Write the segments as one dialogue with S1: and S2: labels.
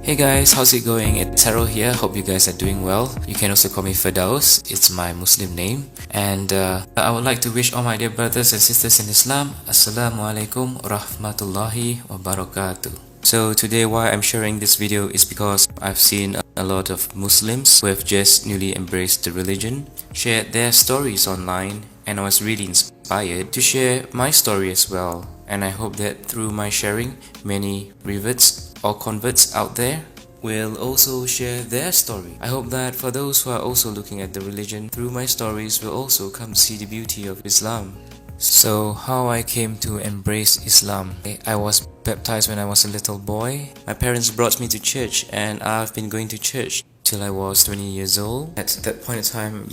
S1: Hey guys, how's it going? It's Harold here. Hope you guys are doing well. You can also call me Firdaus. It's my Muslim name. And I would like to wish all my dear brothers and sisters in Islam, Assalamu alaikum rahmatullahi wa barakatuh. So today why I'm sharing this video is because I've seen a lot of Muslims who have just newly embraced the religion shared their stories online, and I was really inspired to share my story as well. And I hope that through my sharing, many reverts or converts out there will also share their story. I hope that for those who are also looking at the religion through my stories will also come to see the beauty of Islam. So how I came to embrace Islam. I was baptized when I was a little boy. My parents brought me to church and I've been going to church till I was 20 years old. At that point in time,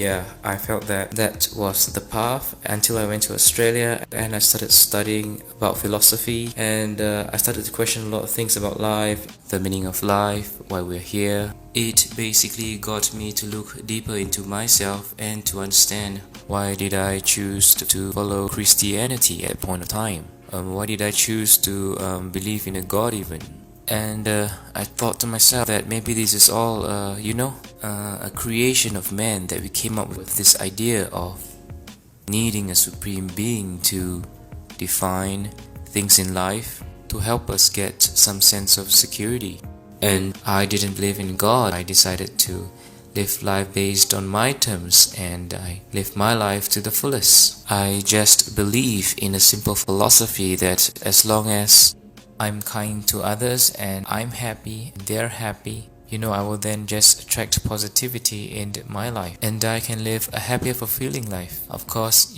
S1: I felt that that was the path until I went to Australia and I started studying about philosophy, and I started to question a lot of things about life, the meaning of life, why we're here. It basically got me to look deeper into myself and to understand why did I choose to follow Christianity at a point of time. Why did I choose to believe in a God even? And I thought to myself that maybe this is all, a creation of man, that we came up with this idea of needing a supreme being to define things in life, to help us get some sense of security. And I didn't believe in God. I decided to live life based on my terms, and I live my life to the fullest. I just believe in a simple philosophy that as long as I'm kind to others and I'm happy, they're happy, I will then just attract positivity in my life and I can live a happier, fulfilling life. Of course,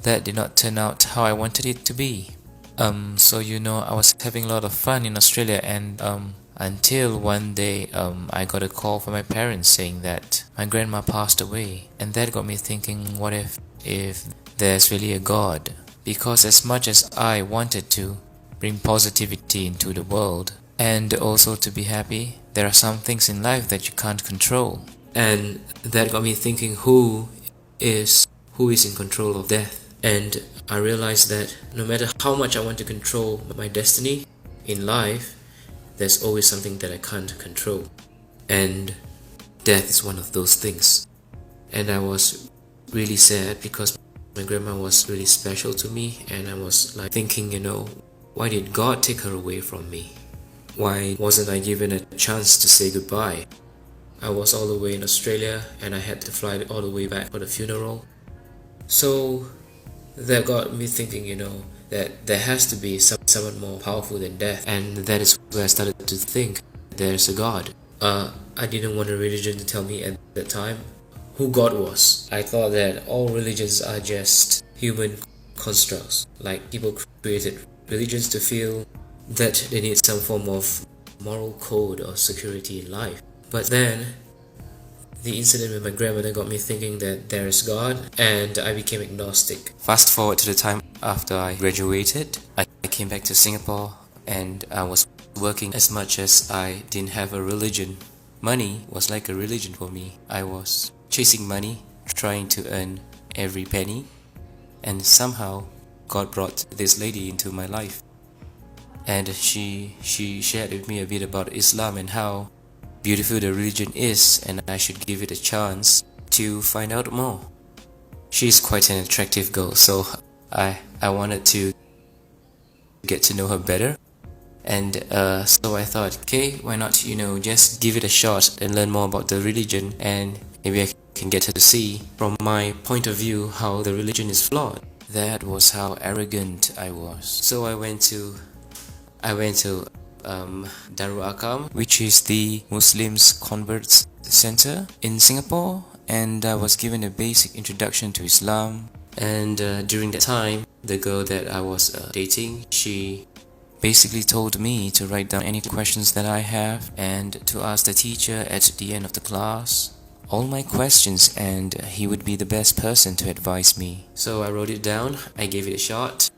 S1: that did not turn out how I wanted it to be. I was having a lot of fun in Australia, and until one day I got a call from my parents saying that my grandma passed away, and that got me thinking, what if there's really a God? Because as much as I wanted to bring positivity into the world and also to be happy, there are some things in life that you can't control. And that got me thinking, who is in control of death? And I realized that no matter how much I want to control my destiny in life, there's always something that I can't control, and death is one of those things. And I was really sad because my grandma was really special to me, and I was like thinking, why did God take her away from me? Why wasn't I given a chance to say goodbye? I was all the way in Australia and I had to fly all the way back for the funeral. So that got me thinking, that there has to be someone more powerful than death. And that is where I started to think there's a God. I didn't want a religion to tell me at that time who God was. I thought that all religions are just human constructs, like people created religions to feel that they need some form of moral code or security in life. But then the incident with my grandmother got me thinking that there is God, and I became agnostic. Fast forward to the time after I graduated, I came back to Singapore and I was working. As much as I didn't have a religion, money was like a religion for me. I was chasing money, trying to earn every penny, and somehow God brought this lady into my life, and she shared with me a bit about Islam and how beautiful the religion is, and I should give it a chance to find out more. She's quite an attractive girl, so I wanted to get to know her better, and so I thought, okay, why not just give it a shot and learn more about the religion, and maybe I can get her to see from my point of view how the religion is flawed. That was how arrogant I was. So I went to Darul Akam, which is the Muslims Converts Center in Singapore, and I was given a basic introduction to Islam. And during that time, the girl that I was dating, she basically told me to write down any questions that I have and to ask the teacher at the end of the class all my questions, and he would be the best person to advise me. So I wrote it down, I gave it a shot.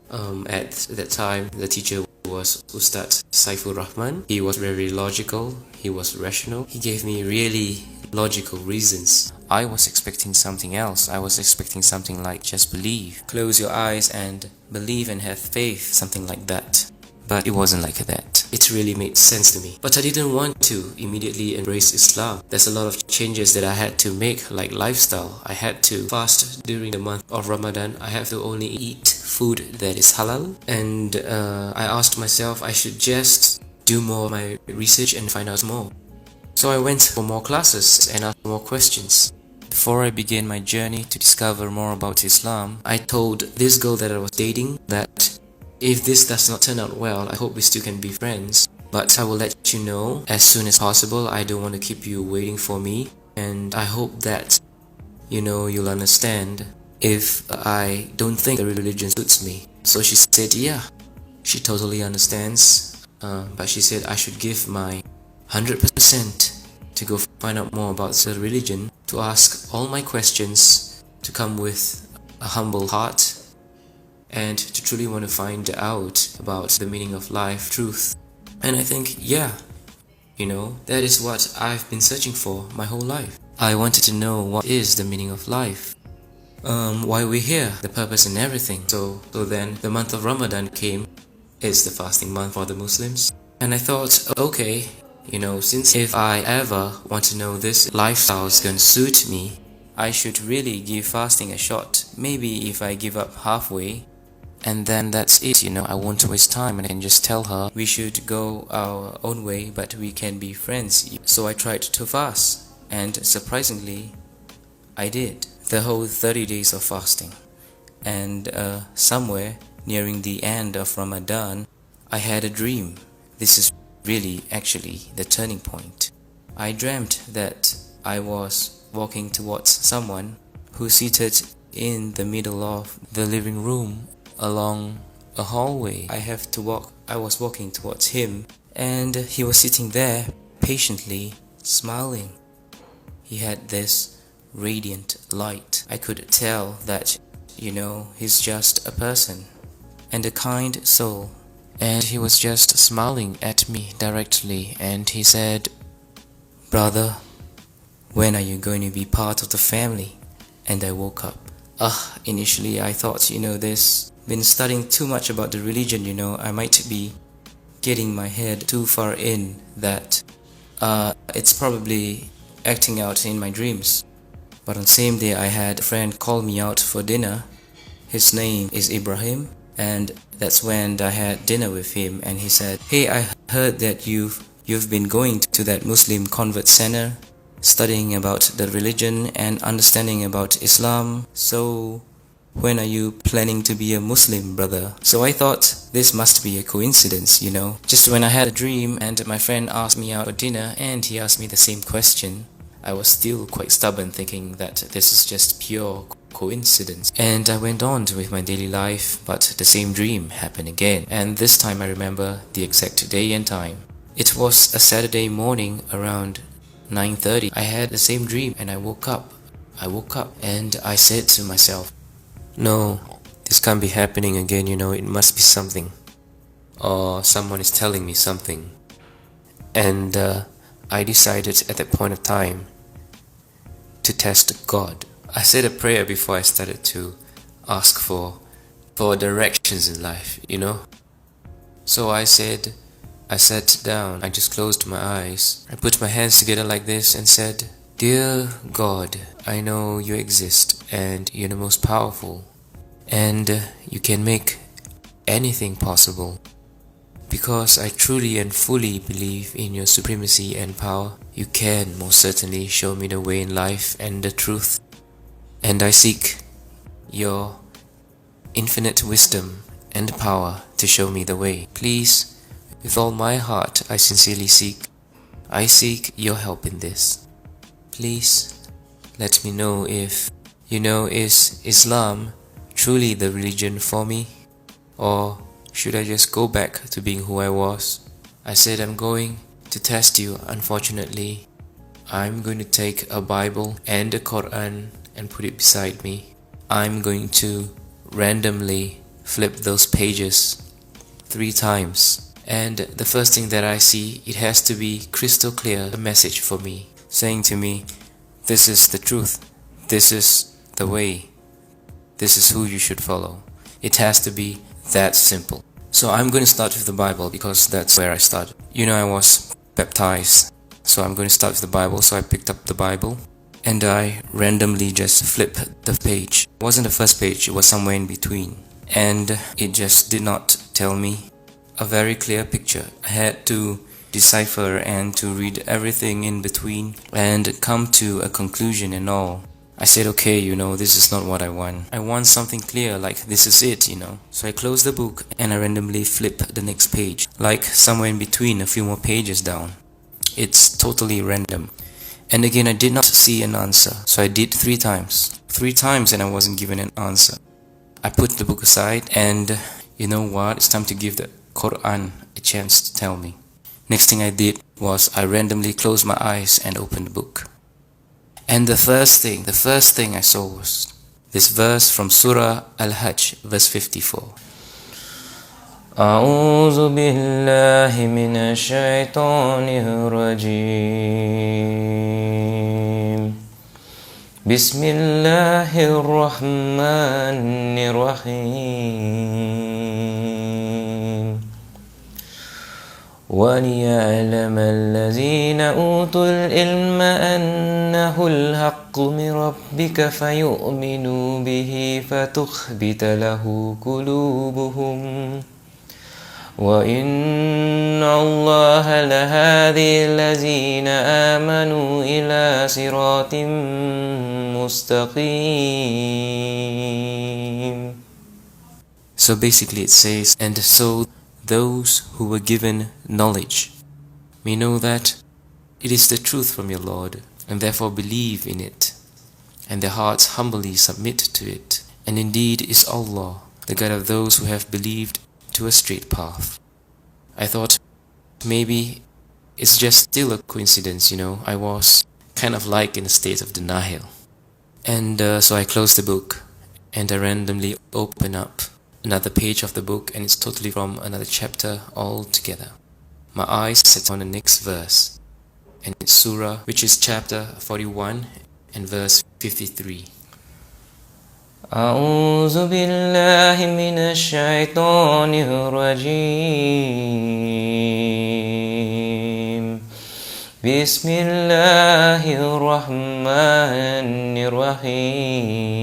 S1: At that time, the teacher was Ustad Saiful Rahman. He was very logical, he was rational, he gave me really logical reasons. I was expecting something else. I was expecting something like just believe, close your eyes and believe and have faith, something like that. But it wasn't like that. it really made sense to me. But I didn't want to immediately embrace Islam. There's a lot of changes that I had to make, like lifestyle. I had to fast during the month of Ramadan. I have to only eat food that is halal. And I asked myself I should just do more of my research and find out more. So I went for more classes and asked more questions. Before I began my journey to discover more about Islam, I told this girl that I was dating that if this does not turn out well, I hope we still can be friends. But I will let you know as soon as possible. I don't want to keep you waiting for me. And I hope that, you'll understand if I don't think the religion suits me. So she said, yeah, she totally understands. But she said I should give my 100% to go find out more about the religion, to ask all my questions, to come with a humble heart, and to truly want to find out about the meaning of life, truth. And I think, yeah, that is what I've been searching for my whole life. I wanted to know what is the meaning of life, why we're here, the purpose and everything. So then the month of Ramadan came. It's the fasting month for the Muslims. And I thought, okay, since if I ever want to know this lifestyle is going to suit me, I should really give fasting a shot. Maybe if I give up halfway, and then that's it, I won't waste time and I can just tell her we should go our own way, but we can be friends. So I tried to fast, and surprisingly, I did the whole 30 days of fasting. And somewhere nearing the end of Ramadan, I had a dream. This is really actually the turning point. I dreamt that I was walking towards someone who seated in the middle of the living room along a hallway. I was walking towards him, and he was sitting there patiently smiling. He had this radiant light. I could tell that, he's just a person and a kind soul. And he was just smiling at me directly, and he said, "Brother, when are you going to be part of the family?" And I woke up. Initially I thought, this been studying too much about the religion, I might be getting my head too far in that it's probably acting out in my dreams. But on the same day, I had a friend call me out for dinner. His name is Ibrahim, and that's when I had dinner with him, and he said, "Hey, I heard that you've been going to that Muslim convert center, studying about the religion and understanding about Islam. So when are you planning to be a Muslim, brother?" So I thought this must be a coincidence, Just when I had a dream and my friend asked me out for dinner and he asked me the same question, I was still quite stubborn, thinking that this is just pure coincidence. And I went on with my daily life, but the same dream happened again. And this time I remember the exact day and time. It was a Saturday morning around 9:30. I had the same dream and I woke up and I said to myself, "No, this can't be happening again, it must be something. Or someone is telling me something." And I decided at that point of time to test God. I said a prayer before I started to ask for directions in life, So I sat down, I just closed my eyes, I put my hands together like this and said, "Dear God, I know you exist and you're the most powerful, and you can make anything possible. Because I truly and fully believe in your supremacy and power, you can most certainly show me the way in life and the truth. And I seek your infinite wisdom and power to show me the way. Please, with all my heart, I sincerely seek your help in this. Please, let me know if, is Islam truly the religion for me? Or should I just go back to being who I was?" I said, "I'm going to test you. Unfortunately, I'm going to take a Bible and a Quran and put it beside me. I'm going to randomly flip those pages 3 times. And the first thing that I see, it has to be crystal clear, a message for me, saying to me, this is the truth, this is the way, this is who you should follow. It has to be that simple. So I'm going to start with the Bible because that's where I started. I was baptized, so I'm going to start with the Bible. So I picked up the Bible and I randomly just flipped the page. It wasn't the first page, it was somewhere in between. And it just did not tell me a very clear picture. I had to decipher and to read everything in between and come to a conclusion and all. I said, okay, this is not what I want. I want something clear, like this is it, So I closed the book and I randomly flip the next page, like somewhere in between, a few more pages down. It's totally random. And again, I did not see an answer. So I did 3 times. 3 times and I wasn't given an answer. I put the book aside and you know what? It's time to give the Quran a chance to tell me. Next thing I did was I randomly closed my eyes and opened the book. And the first thing I saw was this verse from Surah Al-Hajj, verse 54. أعوذ بالله من الشيطان الرجيم بسم الله الرحمن الرحيم وليعلم الذين أوتوا العلم أنه الحق من ربك فيؤمنوا به فتخبت له قلوبهم وإن الله لهادي الذين آمنوا إلى صراط مستقيم. So basically it says, and so those who were given knowledge may know that it is the truth from your Lord, and therefore believe in it, and their hearts humbly submit to it. And indeed is Allah, the guide of those who have believed to a straight path. I thought maybe it's just still a coincidence, I was kind of like in a state of denial. And so I closed the book and I randomly opened up another page of the book, and it's totally from another chapter altogether. My eyes set on the next verse, and it's Surah, which is chapter 41 and verse 53. أعوذ بالله من الشيطان الرجيم بسم الله الرحمن الرحيم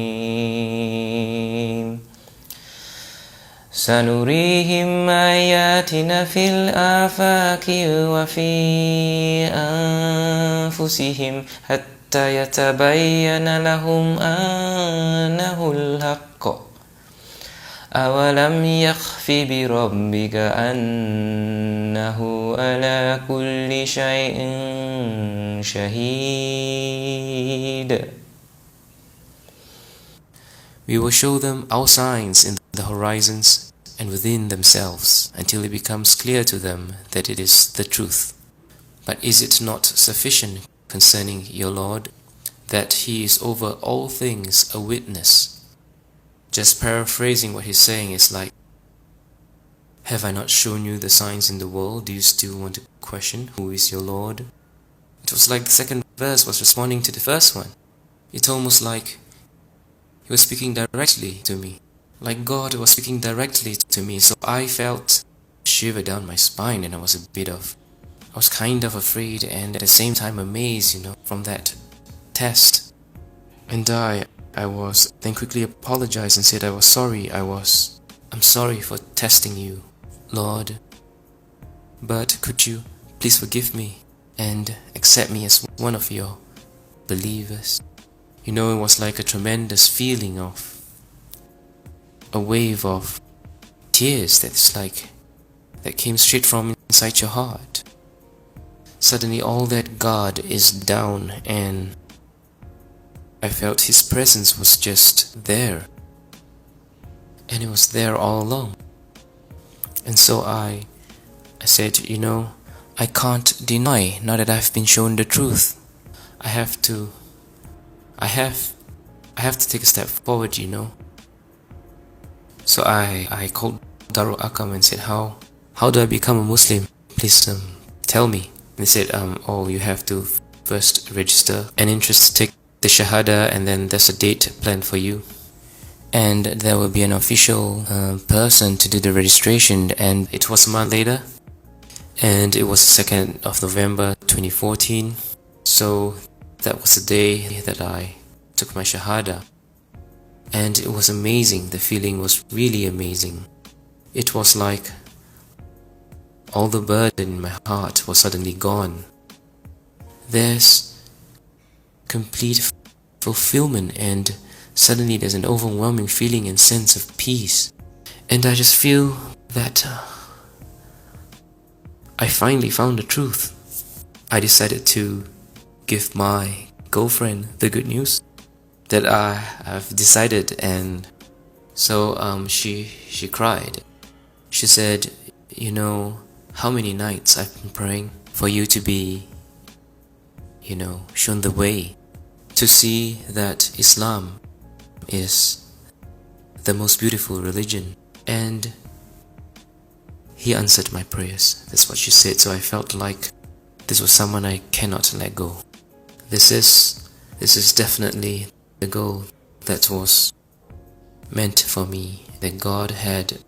S1: سنريهم آياتنا في الآفاق وفي أنفسهم حتى يتبين لهم أنه الحق أولم يخف بربك أنه على كل شيء شهيد. We will show them our signs in the horizons and within themselves until it becomes clear to them that it is the truth. But is it not sufficient concerning your Lord that He is over all things a witness? Just paraphrasing what he's saying is like, have I not shown you the signs in the world? Do you still want to question who is your Lord? It was like the second verse was responding to the first one. It's almost like He was speaking directly to me, like God was speaking directly to me. So I felt a shiver down my spine, and I was kind of afraid and at the same time amazed, from that test. And I was then quickly apologized and said I was sorry. I'm sorry for testing you, Lord. But could you please forgive me and accept me as one of your believers? It was like a tremendous feeling of a wave of tears that came straight from inside your heart. Suddenly all that God is down, and I felt His presence was just there. And it was there all along. And so I said, I can't deny now that I've been shown the truth. I have to take a step forward, So I called Darul Akam and said, how do I become a Muslim? Please tell me. And they said, you have to first register an interest to take the Shahada, and then there's a date planned for you. and there will be an official person to do the registration, and it was a month later, and it was the 2nd of November 2014. So that was the day that I took my Shahada, and it was amazing. The feeling was really amazing. It was like all the burden in my heart was suddenly gone. There's complete fulfillment, and suddenly there's an overwhelming feeling and sense of peace. And I just feel that I finally found the truth. I decided to give my girlfriend the good news that I have decided, and so she cried. She said, you know how many nights I've been praying for you to be, shown the way, to see that Islam is the most beautiful religion. And he answered my prayers. That's what she said. So I felt like this was someone I cannot let go. This is definitely the goal that was meant for me, that God had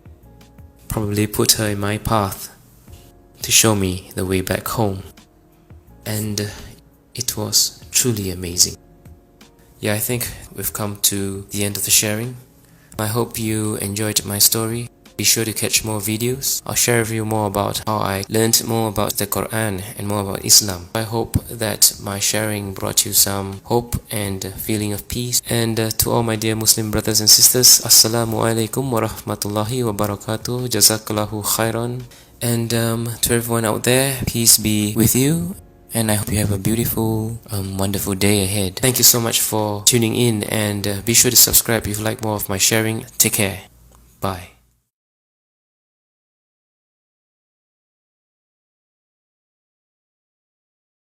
S1: probably put her in my path to show me the way back home. And it was truly amazing. Yeah, I think we've come to the end of the sharing. I hope you enjoyed my story. Be sure to catch more videos. I'll share with you more about how I learned more about the Quran and more about Islam. I hope that my sharing brought you some hope and feeling of peace. And to all my dear Muslim brothers and sisters, Assalamu alaikum wa rahmatullahi wa barakatuh. Jazakallahu khairan. And to everyone out there, peace be with you. And I hope you have a beautiful, wonderful day ahead. Thank you so much for tuning in, and be sure to subscribe if you like more of my sharing. Take care. Bye.